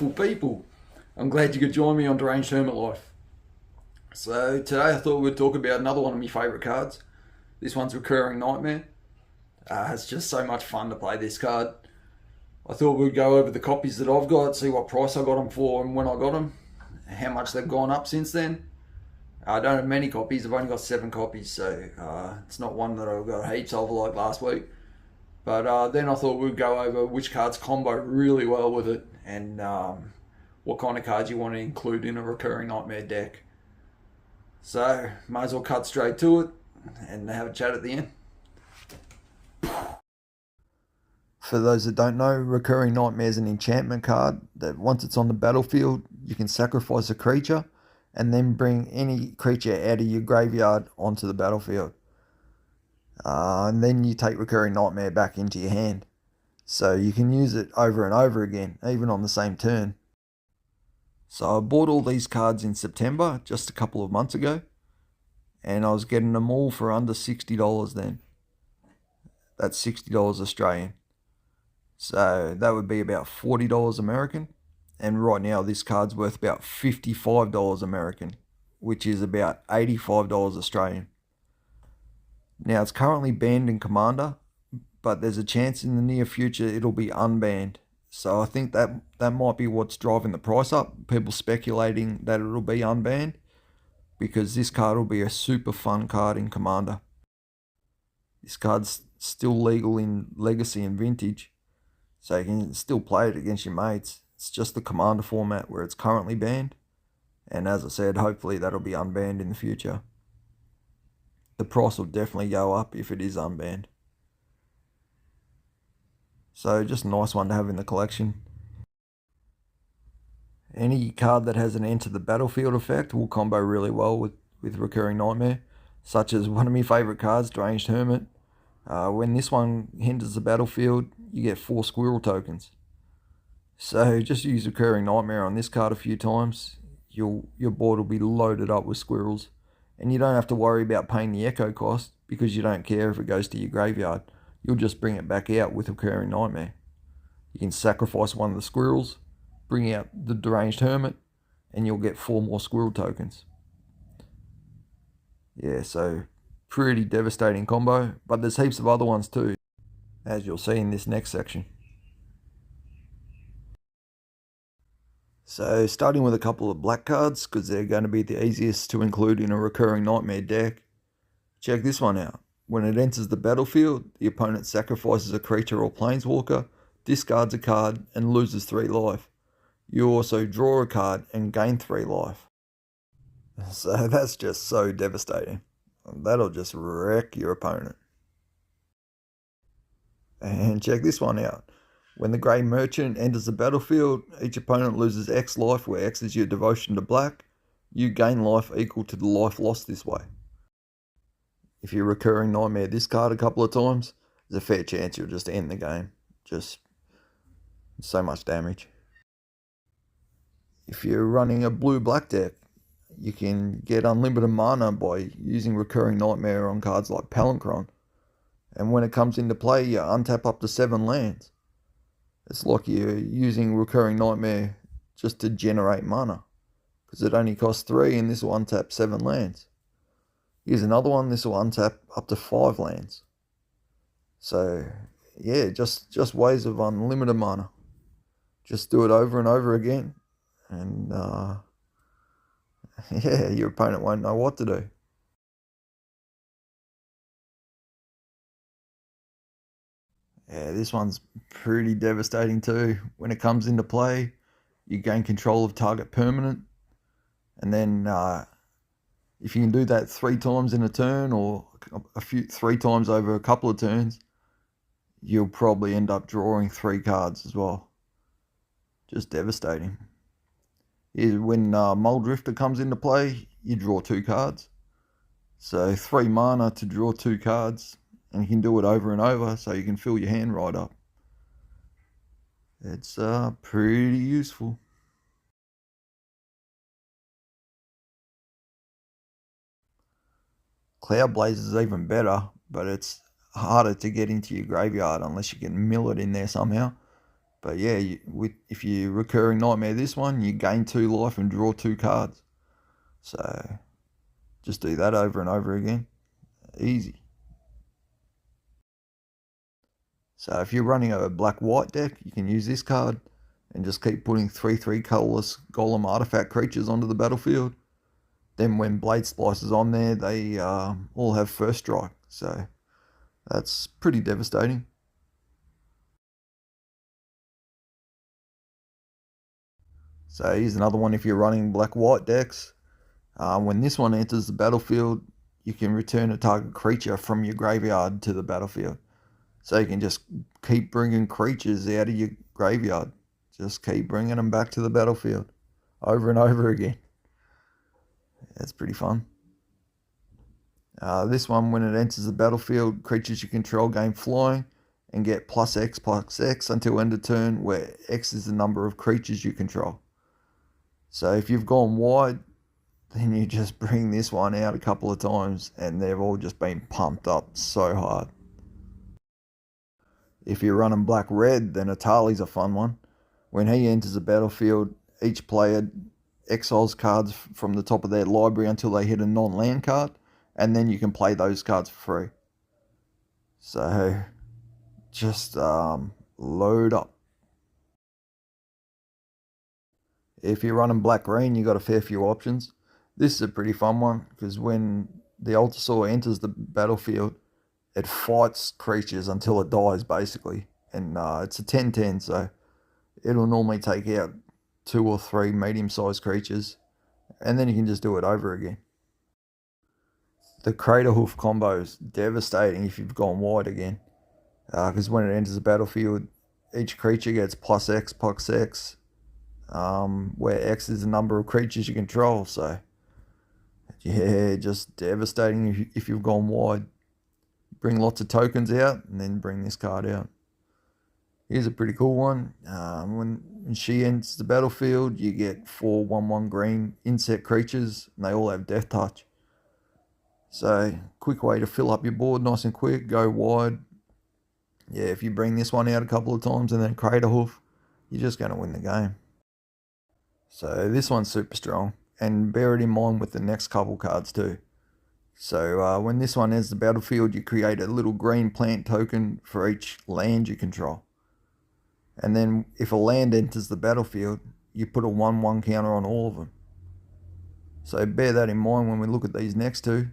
beautiful people. I'm glad you could join me on Deranged Hermit Life. So today I thought we'd talk about another one of my favourite cards. This one's Recurring Nightmare. It's just so much fun to play this card. I thought we'd go over the copies that I've got, see what price I got them for and when I got them, how much they've gone up since then. I don't have many copies, I've only got 7 copies, so it's not one that I've got heaps of like last week. But then I thought we'd go over which cards combo really well with it and what kind of cards you want to include in a Recurring Nightmare deck. So, might as well cut straight to it and have a chat at the end. For those that don't know, Recurring Nightmare is an enchantment card that once it's on the battlefield, you can sacrifice a creature and then bring any creature out of your graveyard onto the battlefield. And then you take Recurring Nightmare back into your hand. So you can use it over and over again, even on the same turn. So I bought all these cards in September, just a couple of months ago. And I was getting them all for under $60 then. That's $60 Australian. So that would be about $40 American. And right now this card's worth about $55 American, which is about $85 Australian. Now it's currently banned in Commander, but there's a chance in the near future it'll be unbanned. So I think that might be what's driving the price up. People speculating that it'll be unbanned because this card will be a super fun card in Commander. This card's still legal in Legacy and Vintage, so you can still play it against your mates. It's just the Commander format where it's currently banned. And as I said, hopefully that'll be unbanned in the future. The price will definitely go up if it is unbanned. So just a nice one to have in the collection. Any card that has an enter the battlefield effect will combo really well with Recurring Nightmare, such as one of my favourite cards, Deranged Hermit. When this one enters the battlefield, you get 4 squirrel tokens. So just use Recurring Nightmare on this card a few times. Your board will be loaded up with squirrels. And you don't have to worry about paying the echo cost because you don't care if it goes to your graveyard. You'll just bring it back out with Recurring Nightmare. You can sacrifice one of the squirrels, bring out the Deranged Hermit, and you'll get 4 more squirrel tokens. Yeah, so pretty devastating combo, but there's heaps of other ones too, as you'll see in this next section. So starting with a couple of black cards, because they're going to be the easiest to include in a Recurring Nightmare deck. Check this one out. When it enters the battlefield, the opponent sacrifices a creature or planeswalker, discards a card, and loses 3 life. You also draw a card and gain 3 life. So that's just so devastating. That'll just wreck your opponent. And check this one out. When the Grey Merchant enters the battlefield, each opponent loses X life, where X is your devotion to black. You gain life equal to the life lost this way. If you're Recurring Nightmare this card a couple of times, there's a fair chance you'll just end the game. Just so much damage. If you're running a blue-black deck, you can get unlimited mana by using Recurring Nightmare on cards like Palinchron. And when it comes into play, you untap up to 7 lands. It's like you're using Recurring Nightmare just to generate mana, because it only costs 3 and this will untap 7 lands. Here's another one, this will untap up to 5 lands. So yeah, just ways of unlimited mana. Just do it over and over again, and yeah, your opponent won't know what to do. Yeah, this one's pretty devastating too. When it comes into play, you gain control of target permanent, and then if you can do that 3 times in a turn or 3 times over a couple of turns, you'll probably end up drawing 3 cards as well. Just devastating. When Muldrifter comes into play, you draw 2 cards. So 3 mana to draw 2 cards, and you can do it over and over, so you can fill your hand right up. It's pretty useful. Cloudblaze is even better, but it's harder to get into your graveyard unless you can mill it in there somehow. But yeah, if you recurring nightmare this one, you gain 2 life and draw 2 cards. So just do that over and over again. Easy. So if you're running a black-white deck, you can use this card and just keep putting 3/3 colorless golem artifact creatures onto the battlefield. Then when Blade Splice is on there, they all have first strike. So that's pretty devastating. So here's another one if you're running black-white decks. When this one enters the battlefield, you can return a target creature from your graveyard to the battlefield. So you can just keep bringing creatures out of your graveyard. Just keep bringing them back to the battlefield over and over again. That's pretty fun. This one, when it enters the battlefield, creatures you control gain flying and get +X/+X until end of turn, where X is the number of creatures you control. So if you've gone wide, then you just bring this one out a couple of times and they've all just been pumped up so hard. If you're running black-red, then Atali's a fun one. When he enters the battlefield, each player exiles cards from the top of their library until they hit a non-land card, and then you can play those cards for free. So just load up. If you're running black-green, you got a fair few options. This is a pretty fun one because when the Altasaur enters the battlefield, it fights creatures until it dies, basically. And it's a 10/10, so it'll normally take out 2 or 3 medium-sized creatures, and then you can just do it over again. The Craterhoof combo is devastating if you've gone wide again, because when it enters the battlefield, each creature gets +X/+X, where X is the number of creatures you control. So yeah, just devastating if you've gone wide. Bring lots of tokens out and then bring this card out. Here's a pretty cool one. When she enters the battlefield, you get 4 1/1 green insect creatures, and they all have Death Touch. So quick way to fill up your board nice and quick, go wide. Yeah, if you bring this one out a couple of times and then Craterhoof, you're just going to win the game. So this one's super strong, and bear it in mind with the next couple cards too. So when this one enters the battlefield, you create a little green plant token for each land you control. And then if a land enters the battlefield, you put a 1/1 counter on all of them. So bear that in mind when we look at these next two.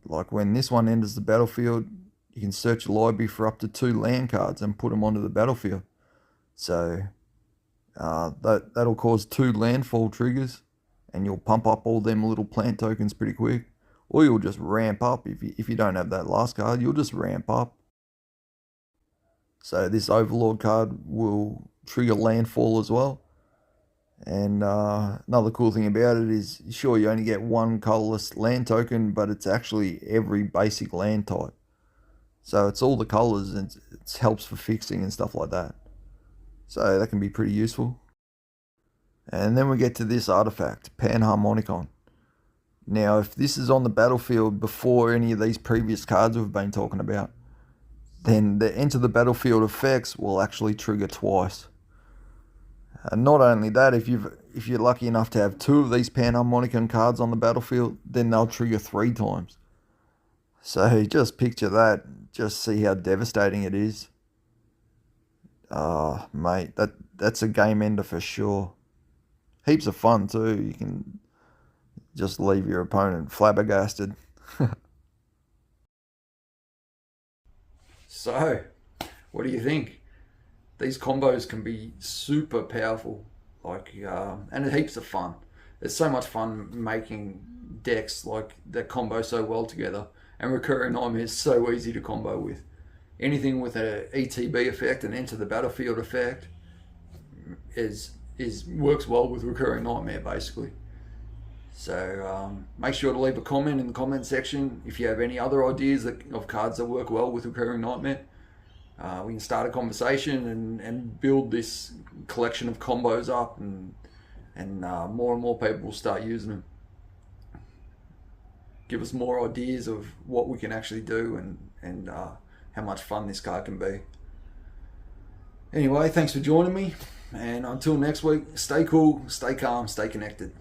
Like when this one enters the battlefield, you can search your library for up to 2 land cards and put them onto the battlefield. So that'll cause 2 landfall triggers, and you'll pump up all them little plant tokens pretty quick. Or you'll just ramp up. If you don't have that last card, you'll just ramp up. So this Overlord card will trigger landfall as well. And another cool thing about it is, sure, you only get 1 colorless land token, but it's actually every basic land type. So it's all the colors, and it helps for fixing and stuff like that. So that can be pretty useful. And then we get to this artifact, Panharmonicon. Now, if this is on the battlefield before any of these previous cards we've been talking about, then the enter the battlefield effects will actually trigger twice. And not only that, if you're lucky enough to have 2 of these Panharmonicon cards on the battlefield, then they'll trigger 3 times. So just picture that. Just see how devastating it is. Mate, that's a game ender for sure. Heaps of fun too. You can just leave your opponent flabbergasted. So, what do you think? These combos can be super powerful, and it's heaps of fun. It's so much fun making decks like that combo so well together, and Recurring Nightmare is so easy to combo with. Anything with a ETB effect and enter the battlefield effect is works well with Recurring Nightmare basically. So make sure to leave a comment in the comment section if you have any other ideas of cards that work well with Recurring Nightmare. We can start a conversation and build this collection of combos up, and more and more people will start using them. Give us more ideas of what we can actually do and how much fun this card can be. Anyway, thanks for joining me, and until next week, stay cool, stay calm, stay connected.